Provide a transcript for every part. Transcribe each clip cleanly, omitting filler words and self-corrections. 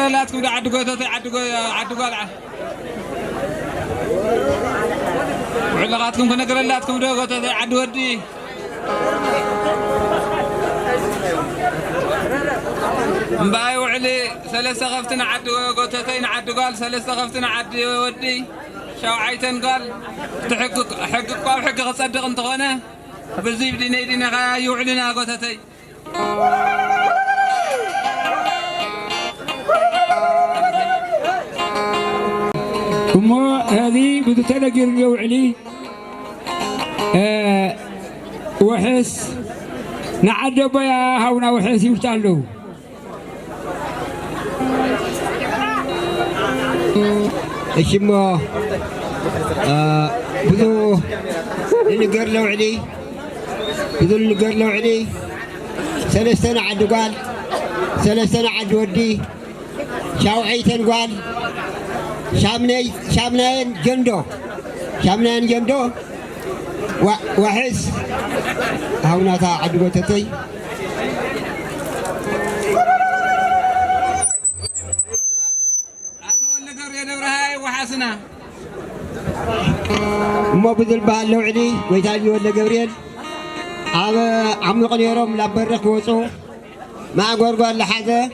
لا تكون عدقوا علاقاتكم كنا قرلاتكم دوغوتو عد ودي مباي وعلي ثلاثة غفتنا عد قوتتين عد قال ثلاثة غفتنا عد ودي شاو عيتن قال حقق قال حقق تصدق انت غنى بزيب دينا غاي وعلينا قوتتين وما هذه بتتلقى الجو علي وحس نعدب يا هونا وحس يفتالو اشمو بدو نقر لو علي بدو نقر لو علي 3 سنة عد قال 3 سنة عد ودي شاو عيتن قال شامنين جندو وحس هونا تا عد قوتتي وحسنا ما بدل بالو علي ويتالي ولا جبريل عم قنيرهم لبرك وصو ما قرقال لحظة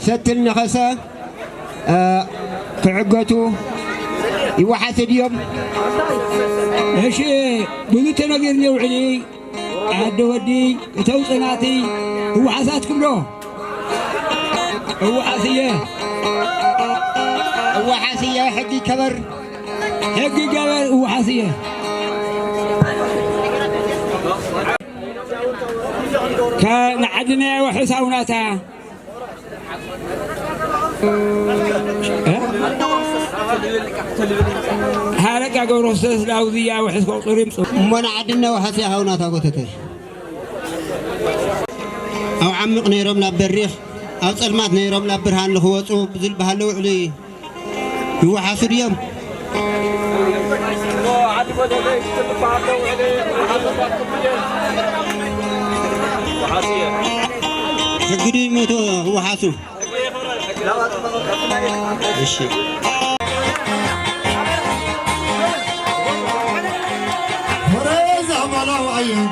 ستل نخسة كعقته يوحث اليوم ايش بدو تنقرني وعلي عد ودي توصناتي هو حساتكم له هو حاسية حقي كبر هو حاسية كان عدنا وحساوناتا هارك أقول رصاص لاودية وحسب قريم من عدنا وحساوناتا قتتش أو عمق نيرم لبريخ أو صلمات نيرم لبرهان لخوصو بذل بهالو علي هو حاسر يوم حقدي موتو هو حاسو ايش فريزة ملو عين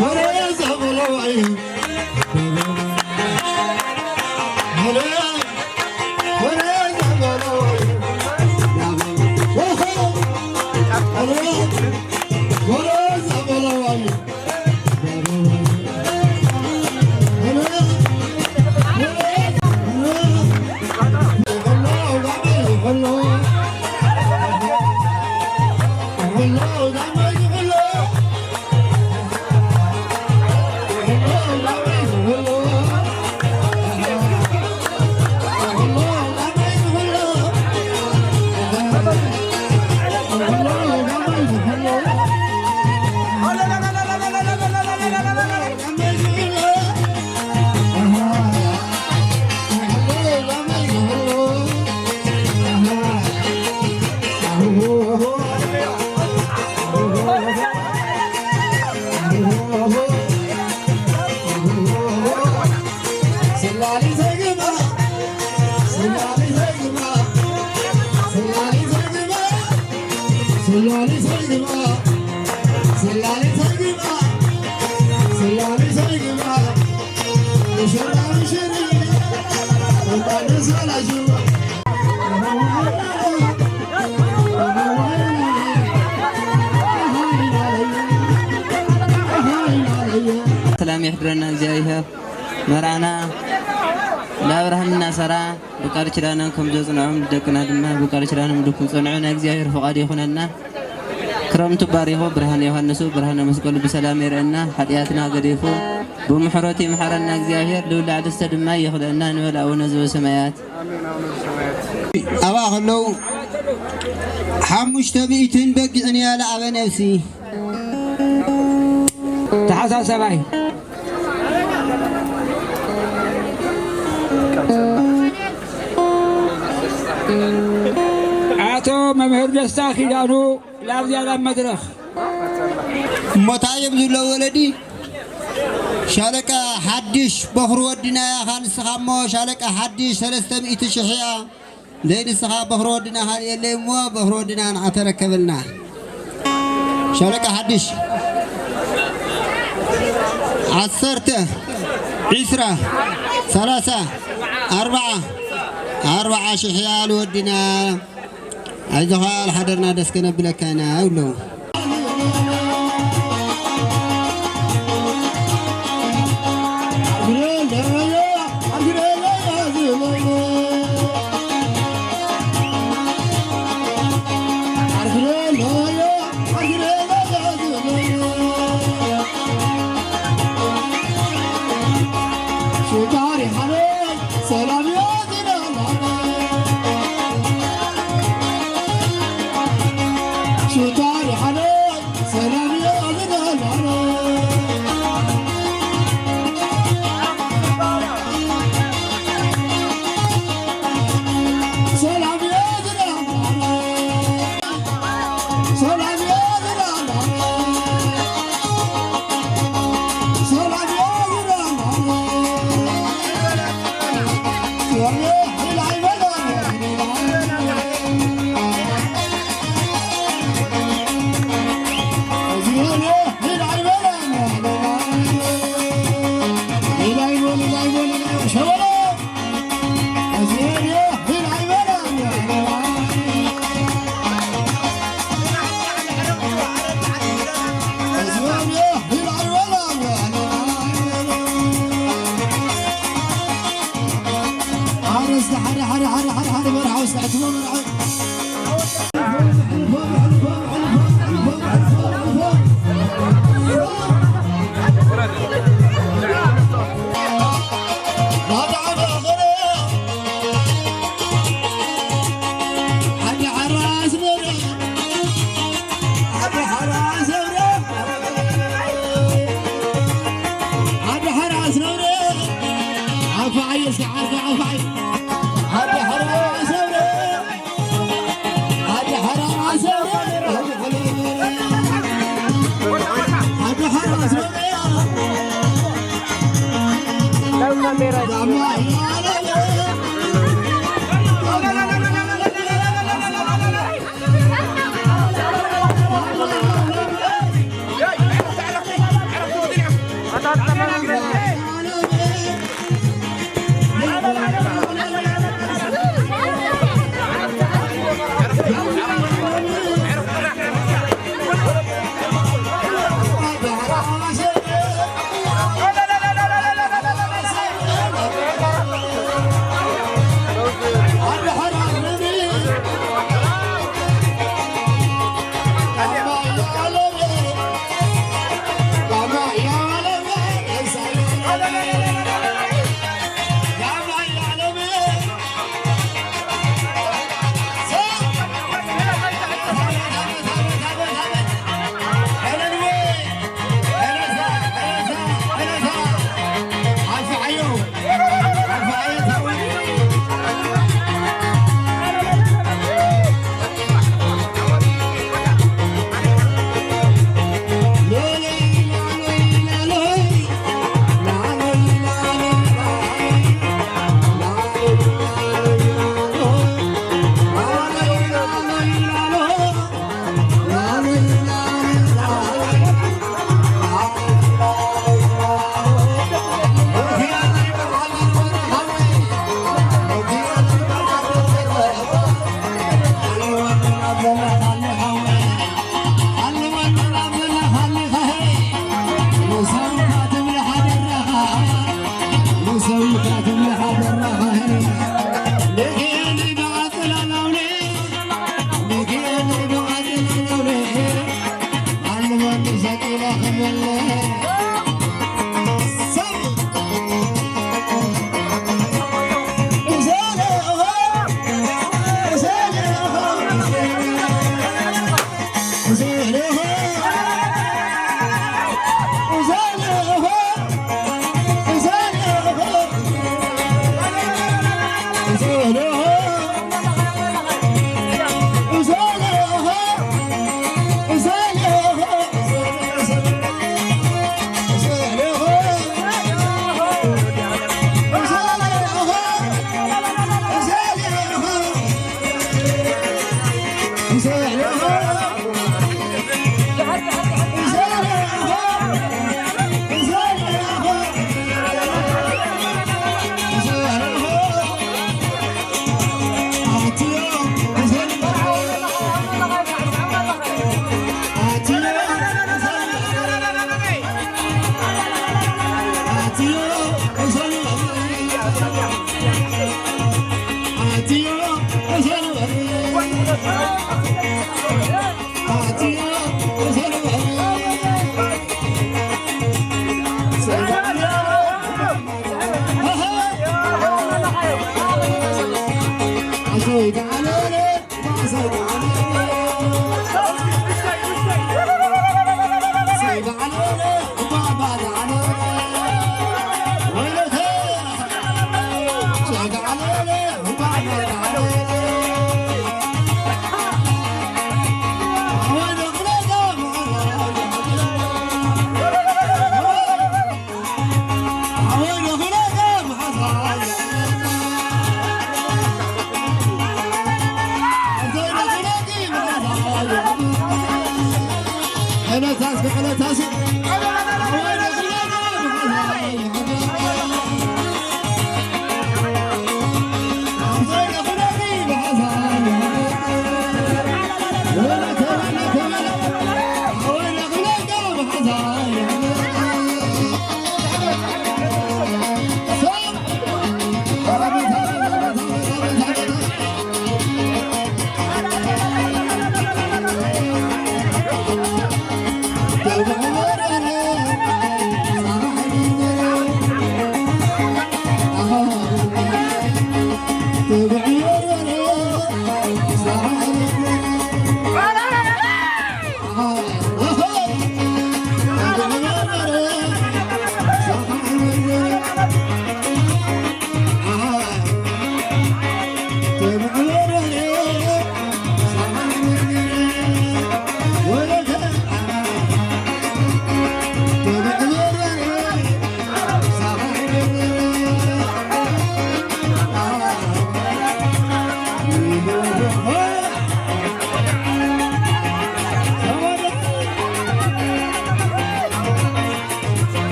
فريزة ملو عين سلام يحضرنا زيها مرعنا لا برهمنا سرا بقار شرانا كم جزناهم دكنا دمنا بقار شرانا مدكم صنعنا زيها فقاد يخوننا كرمت باريخو برهان يوحنسو برهان مسقول بسلام يرنا حدياتنا قديفو بمحرتي محرنا زيها لولا عد السدما يخلنا ولا ونزو سمايات أبا خلو حمش تبيتين بقعني على أبا نفسي تحسا سبعي آتو ممهر دستا خيدانو لابدي على مدرخ متعيب ذو ولدي شالك حدش بخر ودنا خان سخامو شالك حدش 300 شحيا لين سخا بخر ودنا خان يلي مو بخر ودنا نعتركبلنا شالك حدش 10 20 3 4 شحيا ودنا عايزها حضرنا دسكنا بلكنا ولو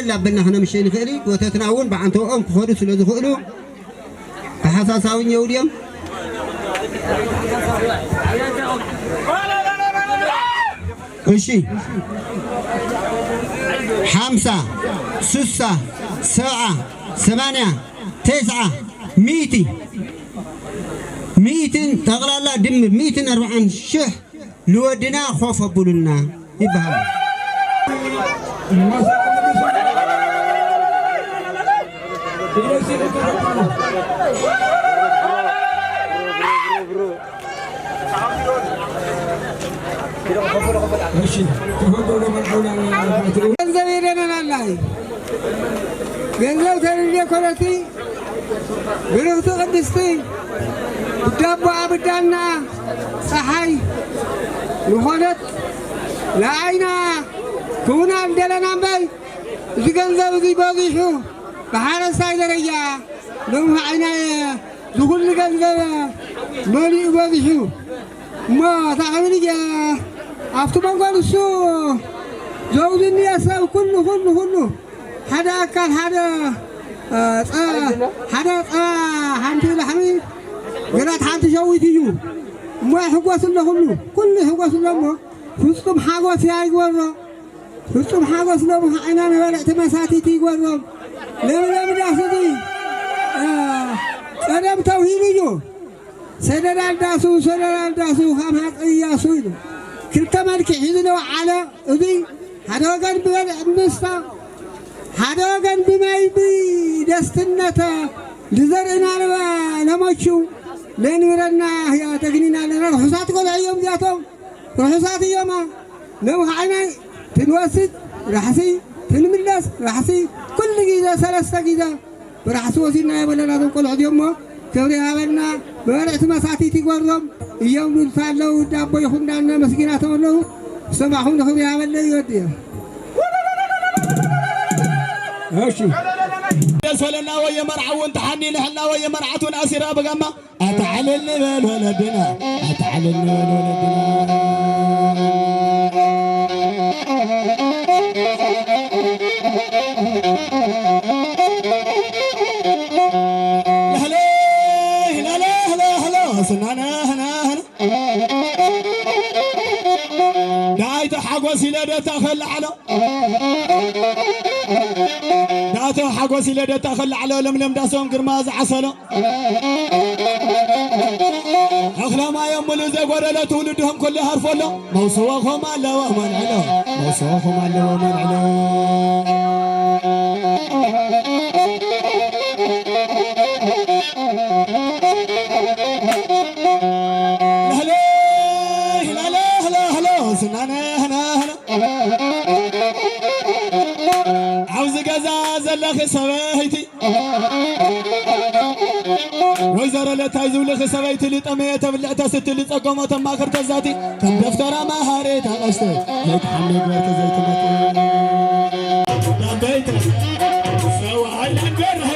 لابنا هنا مشين خيري وتتناول بعنتوهم كفرس لذو خلو حساساوين يوديم وشي 5 6 7 8 9 100 تغلى دمر 140 شح لودنا خوف بولنا يبهم ገንዘብ ተልዬ ኮረቲ ብርክቱ ቅድስቲ ብዳቦ አብዳና ፀሐይ ንኾነት ለዓይና ክቡና እንደለና እምበይ እዚ ገንዘብ እዚ በዚሑ ብሓረስታይ ደረጃ ሎሚ ዓይናየ ዝኩሉ ገንዘብ መሊኡ በዚሑ እሞ እታ ክብል እየ ኣብቲ መንጎ ንሱ ዘውድኒ ሰብ ኩሉ ሓደ ኣካል ሓደ ፀባ ሓንቲ ላሕሚ ግራት ሓንቲ ሸዊት እዩ እሞ ይሕጐስ ኣሎ ኩሉ ይሕጐስ ኣሎ እሞ ፍጹም ሓጐስ እያ ይግበሮ ፍጹም ሓጐስ ሎሚ ዓይና ነበልዕቲ መሳቲት ይግበሮም ለምለም ዳስ እዚ ቀደም ተውሂብ እዩ ሰደዳል ዳሱ ካብ ሃፀ ኢያሱ ኢሉ ክልተ መልክዕ ሒዙ ነውዓለ እዚ ሓደ ወገን ብበልዕ ምስታ ሓደ ወገን ብማይ ብደስትነት ልዘርእና ለሞቹ ለንብረና ተግኒና ርሑሳት ቆልዑ እዮም እዚኣቶም ርሑሳት እዮማ ነዊሕ ዓይናይ ትንወስድ ራሕሲ ትንምለስ ራሕሲ ኩሉ ግዜ 3 ግዜ ብራሕሲ ወሲድና የበለናቶም ቆልዑ እዚኦም ሞ ክብሪ ሃበና በልዕቲ መሳቲት ይጎርዞም እዮም ልልታ ኣለዉ ዳቦ ይኹን ዳነ መስጊናቶም ኣለዉ ሰማኹም ንክብሪ ሃበለ ይወድ እዮም እሺ يسولنا ويا مرعون تحني لحنا ويا مرعتون أسيرا بقما أتعلن بالولدنا أتعلن بالولدنا سنانا هنا دايت حقوسي لدى تخل على دايت حقوسي لدى تخل على لملم داسهم قرماز عسلو أخلا ما يملو زي لا تولدهم كل هرفلو موسوخهم على ومن علو موسوخهم على ومن علو عاوز قزاز اللخ سويتي وزر لا تايزو لخ سويتي اللي طميت بلعت ست اللي تقومت ما خرت ذاتي كم دفتر ما هاريت علشت هيك حمد ورت زيت لا بيت سوا على الجرح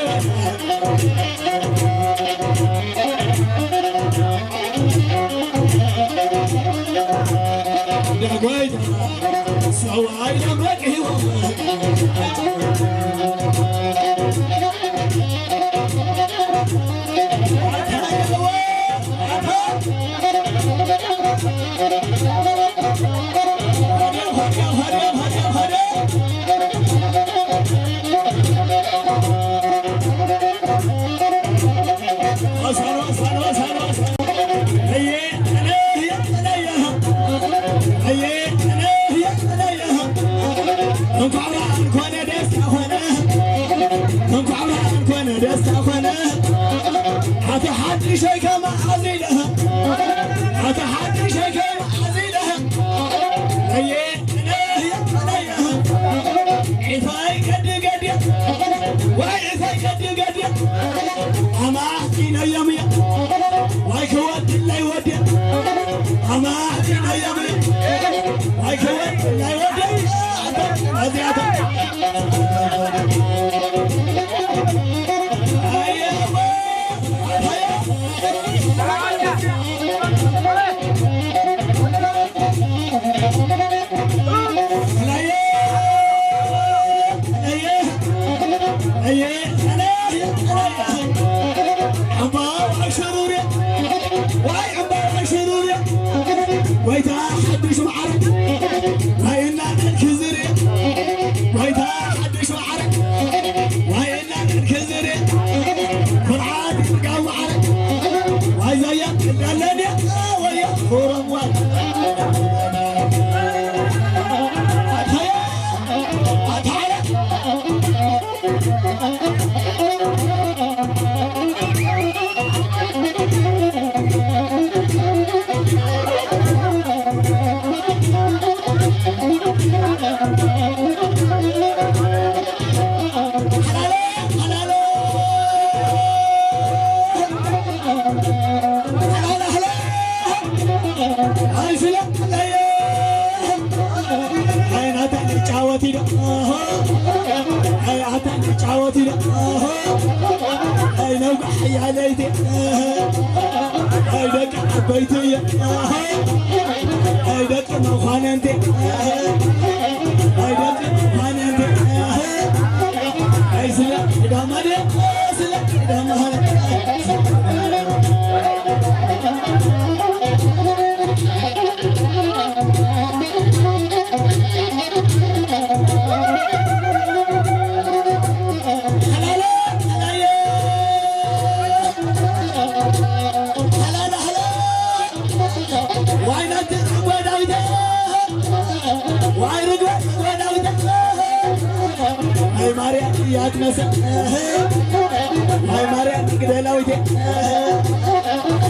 يا قويد سوا على الجرح دستخنا هتحدي شي كما عزيلها هتحدي شي كما عزيلها هي عفاي قد قد واي عفاي قد قد أما أحكينا يمي واي كوات الله يودي أما أحكينا يمي واي كوات الله يودي هذه ويتا حدش معرك وينا الكزري ويتا حدش معرك وينا الكزري فرعاد قاو معرك ويزيا اللي ويا فورم وات عوتي هاي نوقع حي عليتي هاي دك حبيتي هاي دك موخاننتي هاي دك موخاننتي هاي سلا إذا ما دي سلا إذا ما هاي ماريا ياك نسا هاي ماريا قدلاويتي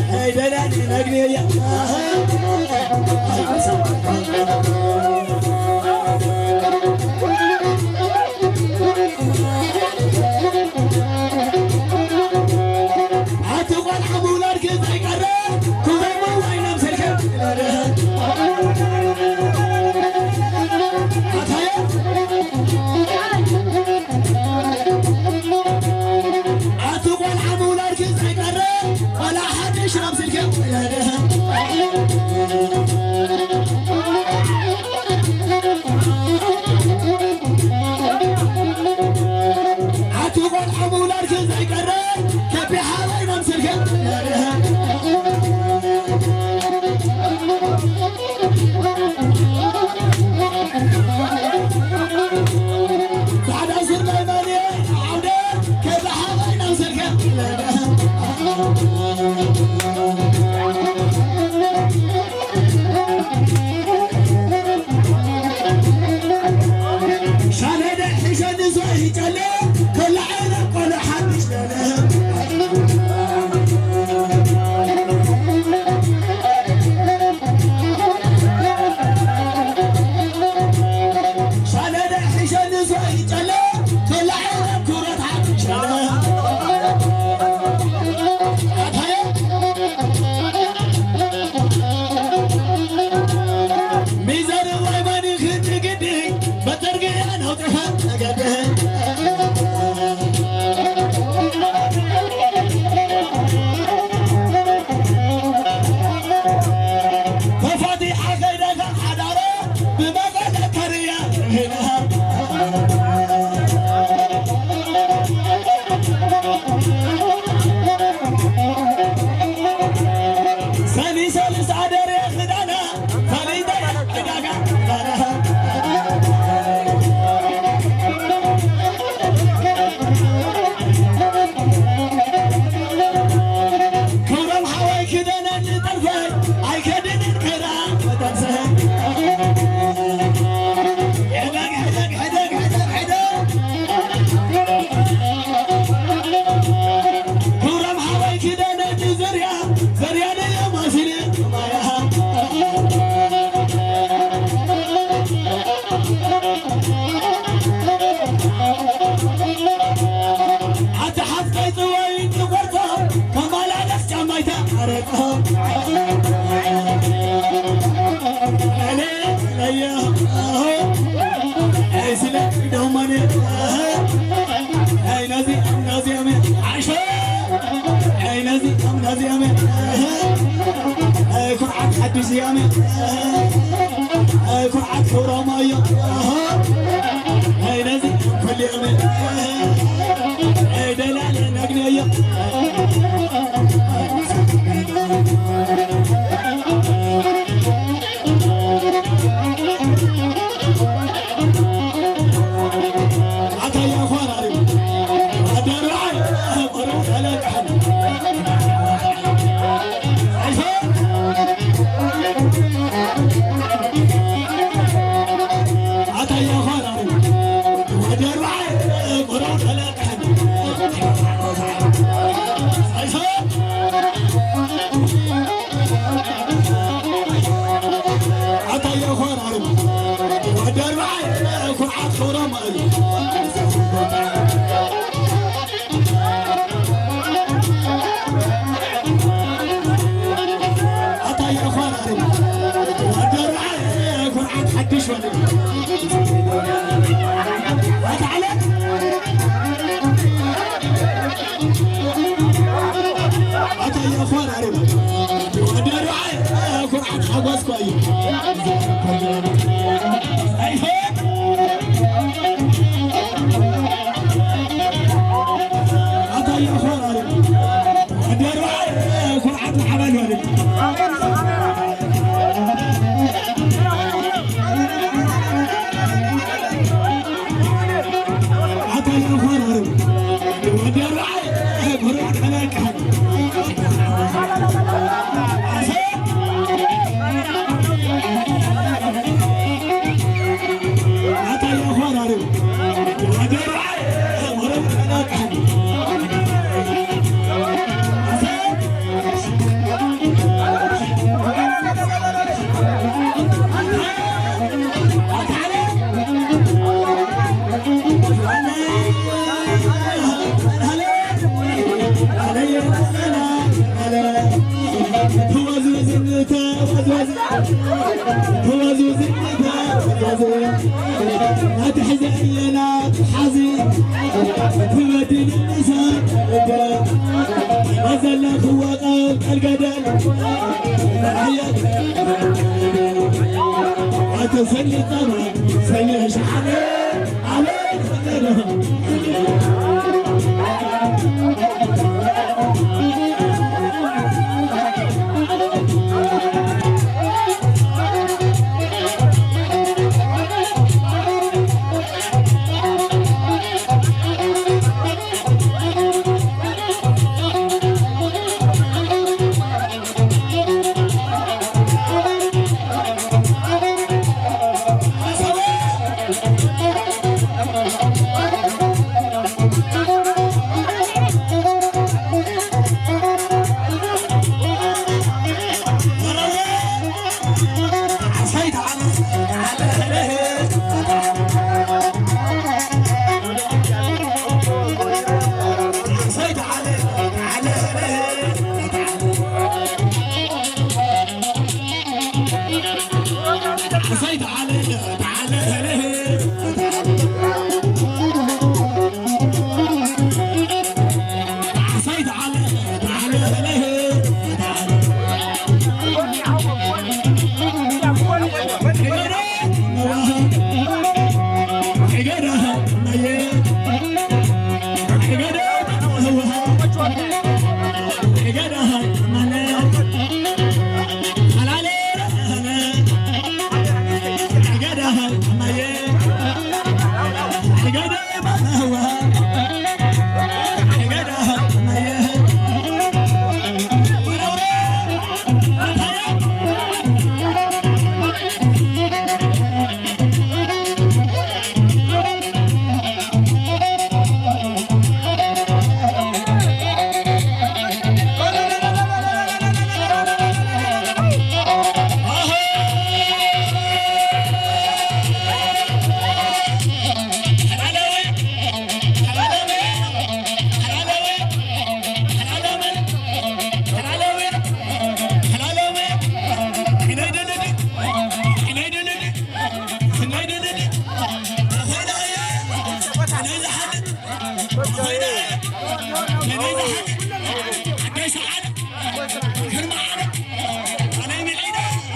هاي دلاني نقنية عتقوا الحمولار كيف يقرر كوزيمو وين امسلكم عتقوا الحمولار كيف يقرر ولا حد يشرب سلكم عتقوا الحمولار كيف يقرر كيف يحاول يمسلكم بعد أسر ميماني عودة كيف حاول يمسلكم شان هدا حشان زوي جلي كل عينك ولا حد يشتغل شان هدا حشان زوي جلي كل عينك كرة حد يشتغل ميزان ويماني خد قدي بترقي انا وطحن قدها حدش يعمل كعك حورة مية هاي نازل كل يعمل هاي دلال نقنية عطا يا اخوان عدار معي قروط على الحد عطا يا اخوان عدار معي قروط على الحد عطا يا اخوان عدار معي كعك حورة مية حدش ولا تعال عطا يا اخوان عرب ودار معي كرعة حواس كويس عطا يا اخوان عرب ودار معي كرعة حبال ولد ما تحزن لنا حزين تبدل النساء نزل اخوة القدر وتسلي طبعا سلي شحنه عليك عدي سعادة كرم عرب أنا من عيدة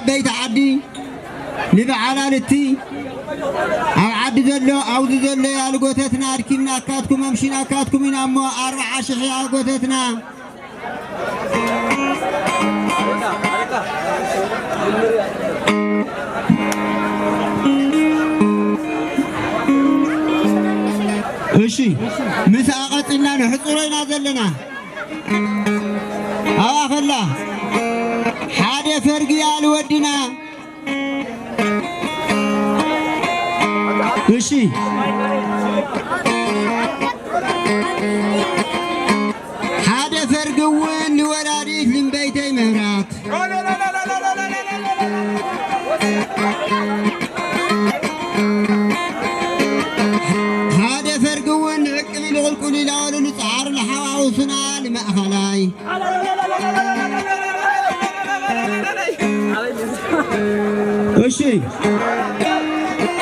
عبيت عدي نبعلالتي أو عد زلو أو زلو يا لقوتتنا ركبنا كاتكم أمشينا كاتكم يناموا 4 شحي يا لقوتتنا እሺ مساقتنا نحصرنا زلنا አዋኸላ ሓደ ፈርጊ ያልወድና እሺ ሓደ ፈርግውን ንወላዲት ልምበይተይ ምህራት ሓደ ፈርግውን ንዕቅሚ ልቁልቁል ኢላወሉ ንፃዓር ንሓዋውስና ንማእኸላይ እሺ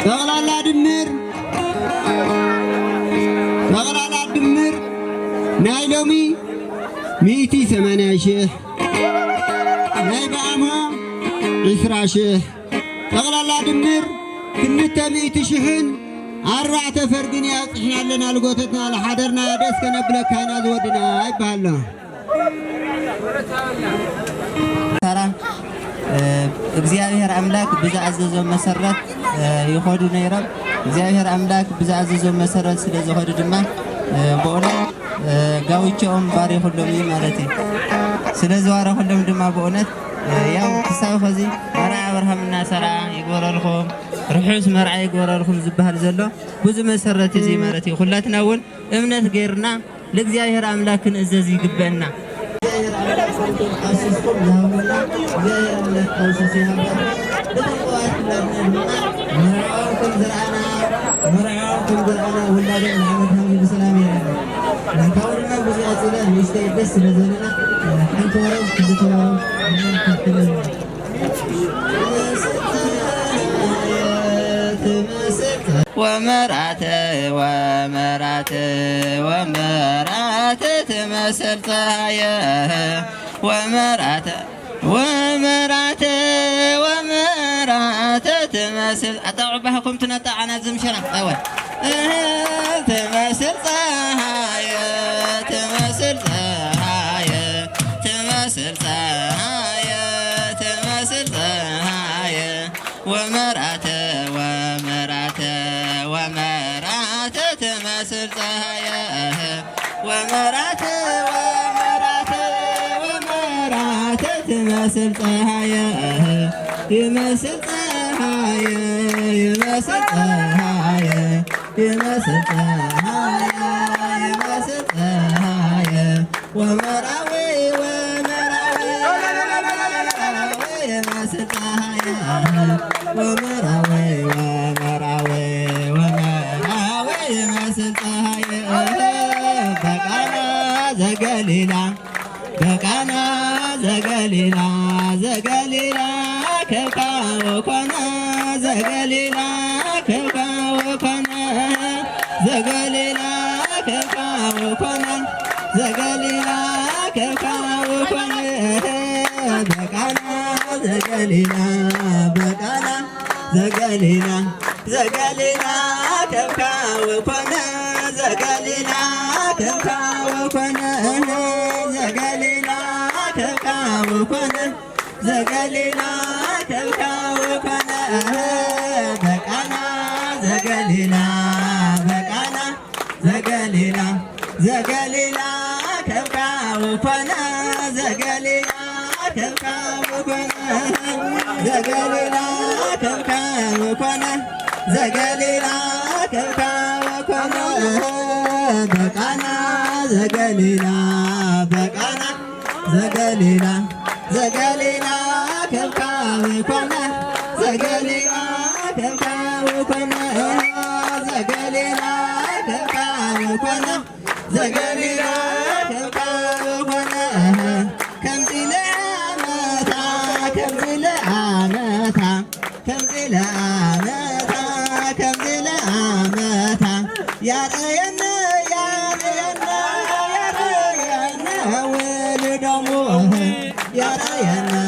ጠቕላላ ድምር ናይ ሎሚ 180 ሽሕ ናይ በኣማ 20 ሽሕ ጠቕላላ ድምር 200 ሽሕን 4 ፈርግን ያጽሕና ኣለና ልጎተትና ለሓደርና ደስ ከነብለካና ዝወድና ይባሃልና እግዚአብሔር አምላክ ብዛዕዘዞ መሰረት ይኸዱ ነይሮም እግዚአብሔር አምላክ ብዛዕዘዞ መሰረት ስለዝኸዱ ድማ በእውነት ጋብቻኦም ባሪኹሎም እዩ ማለት እዩ ስለዝባረኹሎም ድማ በእውነት ያው ክሳብ ኸዚ መርዓ አብርሃምና ሰራ ይግበረልኩም ርሑስ መርዓ ይግበረልኩም ዝበሃል ዘሎ ብዙ መሰረት እዚ ማለት እዩ ኩላትና እውን እምነት ገይርና ለእግዚአብሔር አምላክ ክንእዘዝ ይግበአና أسسكم لهمنا غير من أوسسها بتقوات لنا مرعاكم زرعنا ولا جاء نعمتهم بسلام يا رب كوننا بزيادة نستيقظ لذلنا أنت ورب كذا ومرأة تمثل طايا ومرأة تمثل أتعبهكم تنطعنا زمشرة أول تمثل طايا ومرأة تمثل طايا ومرأة تمثل طايا يمثل طايا ومراوي يمثل طايا ومراوي يمثل طايا بقانا زغليلا كبكا وكنا زغليلا كبكا وكنا زغليلا كبكا وكنا زغليلا كبكا وكنا بقانا زغليلا كبكا وكنا زغليلا كبكا وكنا زغليلا كبكا وكنا بقانا زغليلا كبكا وكنا زغليلا كبكا وكنا زغليلا كبكا وكنا زغليلا كبكا وكنا بقانا زغليلا كبكا وكنا زغليلا كبكا وكنا زغليلا كبكا وكنا زغليلا كبكا وكنا كم زلامتا يا رينا ولدموه يا رينا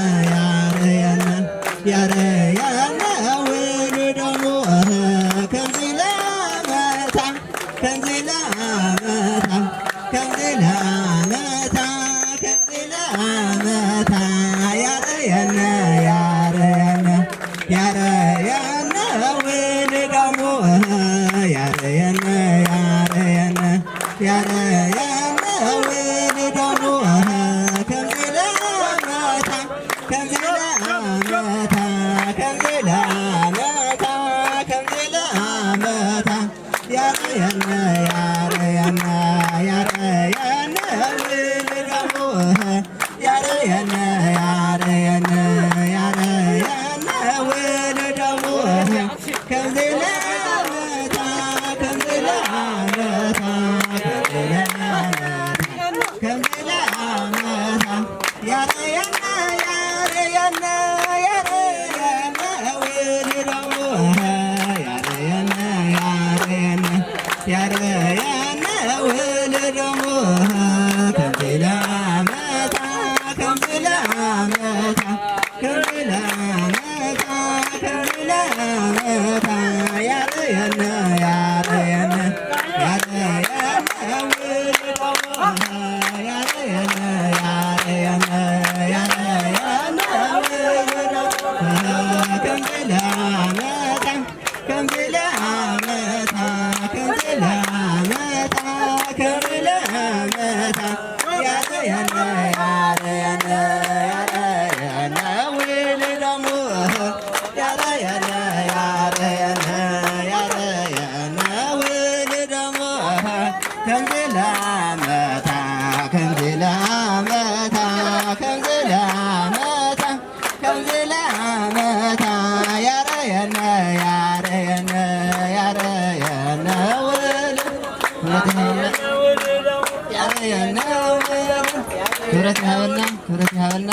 ክብረት ይሃበልና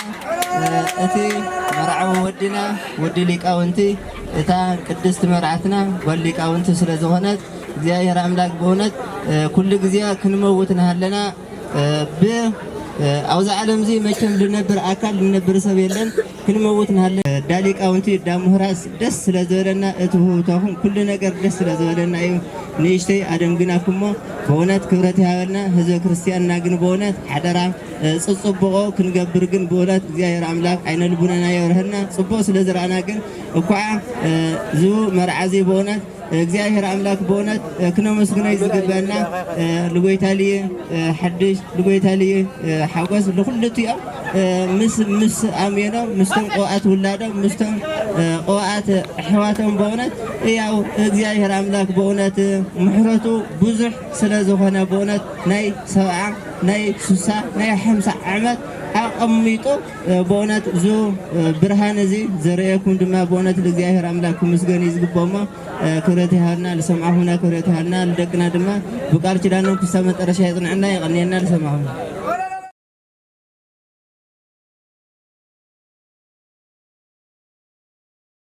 እቲ መርዓዊ ወድና ወዲ ሊቃውንቲ እታ ቅድስት መርዓትና ጓል ሊቃውንቲ ስለ ዝኾነት እግዚአብሔር አምላክ በእውነት ኩሉ ጊዜ ክንመውት ናሃለና አውዛ ዓለም እዚ መቸም ልነብር አካል ልነብር ሰብ የለን ክንመውት ናሃለና ዳሊቃውንቲ ዳምሁራስ ደስ ስለዘበለና እትሁታኹም ኩሉ ነገር ደስ ስለዘበለና እዩ ንእሽተይ አደንግናኩሞ በእውነት ክብረት ይሃበልና ህዝበ ክርስቲያንና ግን በእውነት ሓደራ ጽጽብቆ ክንገብር ግን በእውነት እግዚአብሔር አምላክ አይነ ልቡናና ይብርህና ጽቦ ስለዝራና ግን እኳ ዙ መርዓዚ በእውነት እግዚአብሔር አምላክ በእውነት ክነመስግነው ይዝግበና ልጎይታልየ ሓድሽ ልጎይታልየ ሓጎስ ለኩልቲኦም ምስ አሜኖም ምስቶም ቆዋት ውላዶም ምስቶም ቆዋት ሕዋቶም በእውነት ያው እግዚአብሔር አምላክ በእውነት ምሕረቱ ብዙሕ ስለዝኾነ በእውነት ናይ 70 ናይ 60 ናይ 50 ዓመት አቀሚጡ በእውነት ዙ ብርሃን እዚ ዘርአኩም ድማ በእውነት ለእግዚአብሔር አምላክ ምስገን ይዝግቦሞ ክብረት ይሃልና ለሰማሁና ክብረት ይሃልና ለደቅና ድማ ብቃል ኪዳኑ ክሳብ መጨረሻ ይጽንዕና ይቀንየና ለሰማሁና